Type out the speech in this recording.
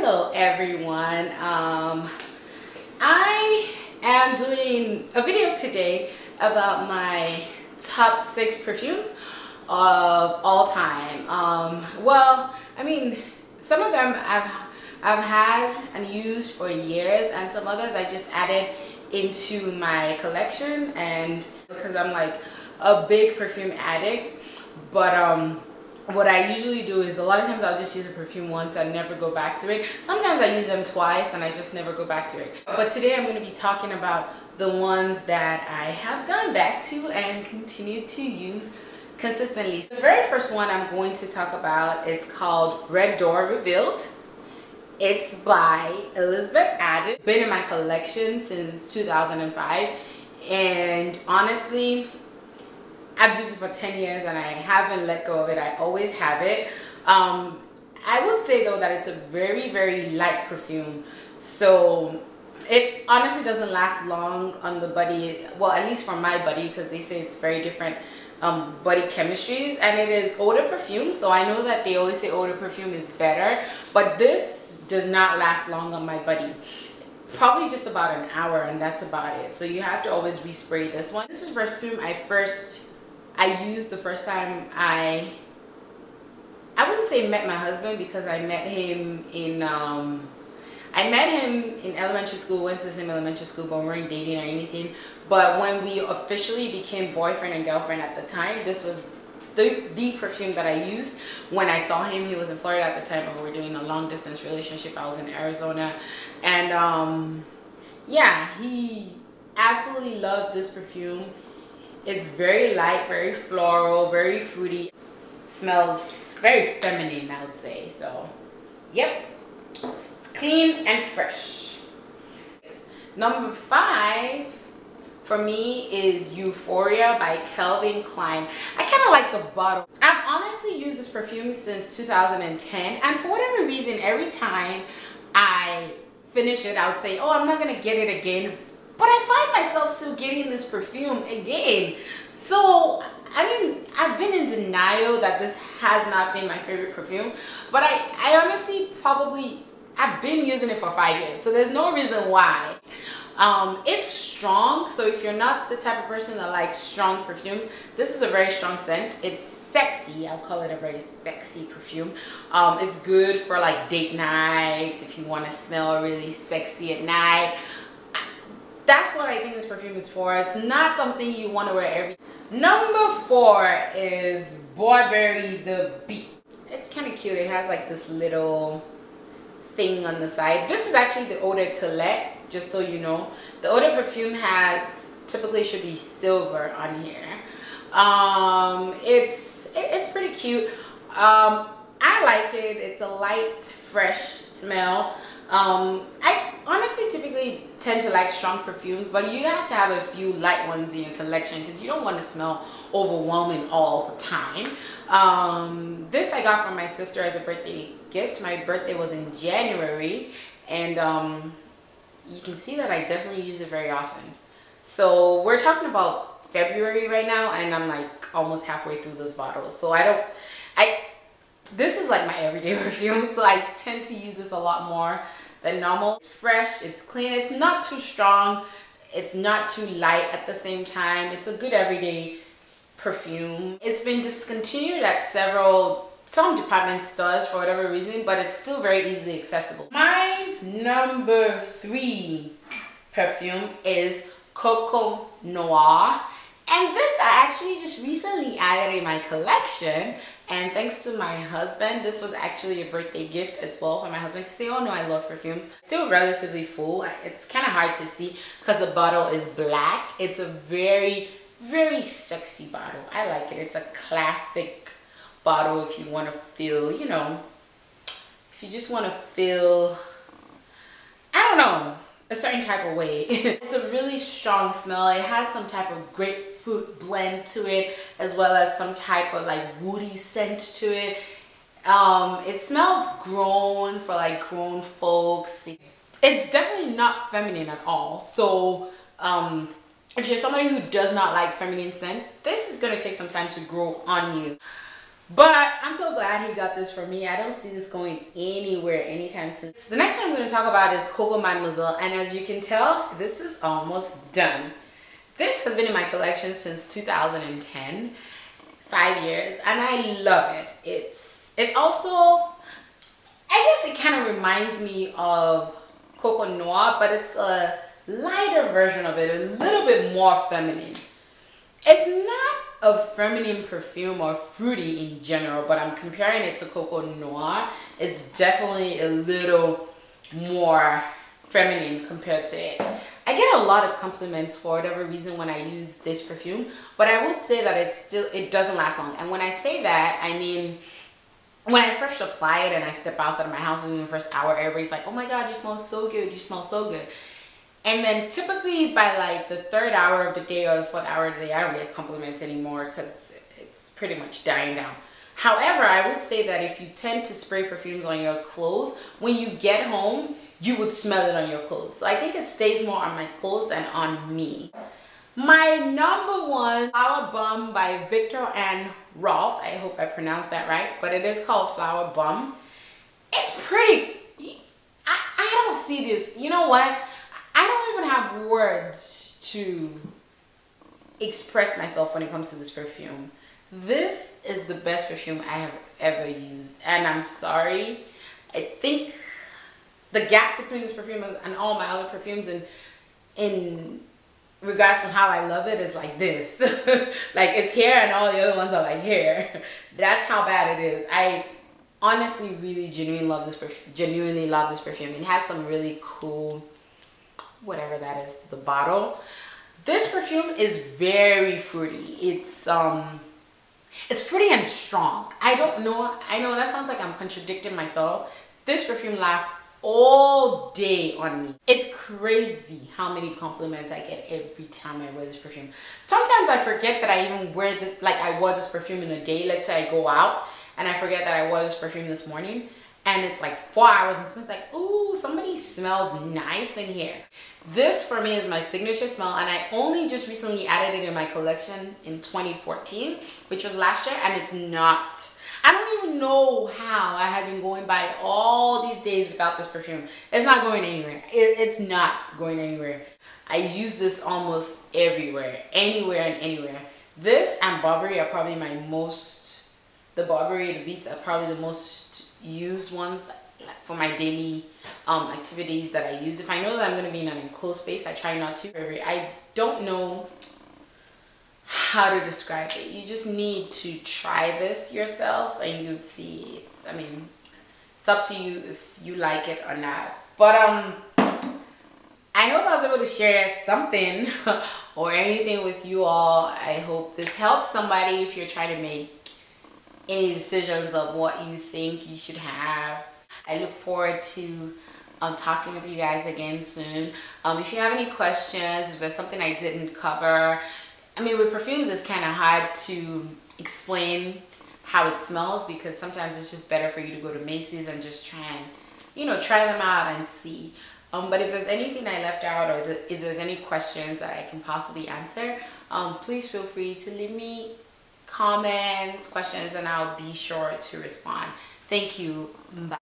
Hello everyone. I am doing a video today about my top 6 perfumes of all time. Well, I mean, some of them I've had and used for years, and some others I just added into my collection, and because I'm like a big perfume addict. But what I usually do is a lot of times I'll just use a perfume once and never go back to it. Sometimes I use them twice and I just never go back to it. But today I'm going to be talking about the ones that I have gone back to and continue to use consistently. The very first one I'm going to talk about is called Red Door Revealed. It's by Elizabeth Addy. It's been in my collection since 2005, and honestly, I've used it for 10 years and I haven't let go of it. I always have it. I would say though that it's a very, very light perfume. So it honestly doesn't last long on the body. Well, at least for my body, because they say it's very different body chemistries. And it is eau de perfume. So I know that they always say eau de perfume is better. But this does not last long on my body. Probably just about an hour, and that's about it. So you have to always respray this one. This is perfume I used the first time I wouldn't say met my husband, because I met him in elementary school, went to the same elementary school, but we weren't dating or anything. But when we officially became boyfriend and girlfriend at the time, this was the perfume that I used when I saw him. He was in Florida at the time, and we were doing a long distance relationship. I was in Arizona, and yeah, he absolutely loved this perfume. It's very light, very floral, very fruity. Smells very feminine, I would say. So, yep. It's clean and fresh. Number 5 for me is Euphoria by Calvin Klein. I kind of like the bottle. I've honestly used this perfume since 2010, and for whatever reason, every time I finish it, I would say, oh, I'm not going to get it again. But I find myself still getting this perfume again. So, I mean, I've been in denial that this has not been my favorite perfume. But I honestly I've been using it for 5 years. So there's no reason why. It's strong. So if you're not the type of person that likes strong perfumes, this is a very strong scent. It's sexy. I'll call it a very sexy perfume. It's good for like date night, if you want to smell really sexy at night. That's what I think this perfume is for. It's not something you want to wear every. Number 4 is Burberry the Beat. It's kind of cute. It has like this little thing on the side. This is actually the eau de toilette, just so you know. The eau de perfume typically should be silver on here. It's pretty cute. I like it. It's a light, fresh smell. I honestly typically tend to like strong perfumes, but you have to have a few light ones in your collection because you don't want to smell overwhelming all the time. This I got from my sister as a birthday gift. My birthday was in January, and you can see that I definitely use it very often. So we're talking about February right now, and I'm like almost halfway through those bottles. So this is like my everyday perfume, so I tend to use this a lot more than normal. It's fresh, it's clean, it's not too strong, it's not too light at the same time. It's a good everyday perfume. It's been discontinued at some department stores for whatever reason, but it's still very easily accessible. My number 3 perfume is Coco Noir, and this I actually just recently added in my collection. And thanks to my husband, this was actually a birthday gift as well for my husband, because they all know I love perfumes. Still relatively full. It's kind of hard to see because the bottle is black. It's a very, very sexy bottle. I like it. It's a classic bottle if you want to feel, you know, if you just want to feel, I don't know, a certain type of way. It's a really strong smell. It has some type of grapefruit blend to it, as well as some type of like woody scent to it. It smells grown for like grown folks. It's definitely not feminine at all. So if you're somebody who does not like feminine scents, this is going to take some time to grow on you. But I'm so glad he got this for me. I don't see this going anywhere anytime soon. The next one I'm going to talk about is Coco Mademoiselle, and as you can tell, this is almost done. This has been in my collection since 2010, 5 years, and I love it. It's also, I guess it kind of reminds me of Coco Noir, but it's a lighter version of it, a little bit more feminine. It's not a feminine perfume or fruity in general, but I'm comparing it to Coco Noir. It's definitely a little more feminine compared to it. I get a lot of compliments for whatever reason when I use this perfume, but I would say that it doesn't last long. And when I say that, I mean, when I first apply it and I step outside of my house within the first hour, everybody's like, oh my God, you smell so good, you smell so good. And then typically by like the 3rd hour of the day or the 4th hour of the day, I don't get compliments anymore because it's pretty much dying down. However, I would say that if you tend to spray perfumes on your clothes, when you get home, you would smell it on your clothes. So I think it stays more on my clothes than on me. My number one, Flower Bum by Victor and Rolf. I hope I pronounced that right, but it is called Flower Bum. It's pretty, I don't see this, you know what? I don't even have words to express myself when it comes to this perfume. This is the best perfume I have ever used, and I'm sorry. I think the gap between this perfume and all my other perfumes in regards to how I love it is like this. Like it's here and all the other ones are like here. That's how bad it is. I honestly really genuinely love this perfume. It has some really cool, whatever that is, to the bottle. This perfume is very fruity. It's fruity and strong. I don't know, I know that sounds like I'm contradicting myself. This perfume lasts all day on me. It's crazy how many compliments I get every time I wear this perfume. Sometimes I forget that I even wear this, like I wore this perfume in a day. Let's say I go out and I forget that I wore this perfume this morning, and it's like 4 hours and someone's like, ooh, somebody smells nice in here. This for me is my signature smell, and I only just recently added it in my collection in 2014, which was last year, and it's not. I don't even know how I have been going by all these days without this perfume. It's not going anywhere. It's not going anywhere. I use this almost everywhere, anywhere and anywhere. This and Burberry are probably my most, the Burberry, the Beats are probably the most used ones for my daily activities that I use. If I know that I'm going to be in an enclosed space, I try not to. I don't know how to describe it. You just need to try this yourself and you'd see. I mean, it's up to you if you like it or not. But I hope I was able to share something or anything with you all. I hope this helps somebody if you're trying to make any decisions of what you think you should have. I look forward to talking with you guys again soon. If you have any questions, if there's something I didn't cover, I mean, with perfumes, it's kind of hard to explain how it smells because sometimes it's just better for you to go to Macy's and just try and, you know, try them out and see. But if there's anything I left out or if there's any questions that I can possibly answer, please feel free to leave me comments, questions, and I'll be sure to respond. Thank you. Bye.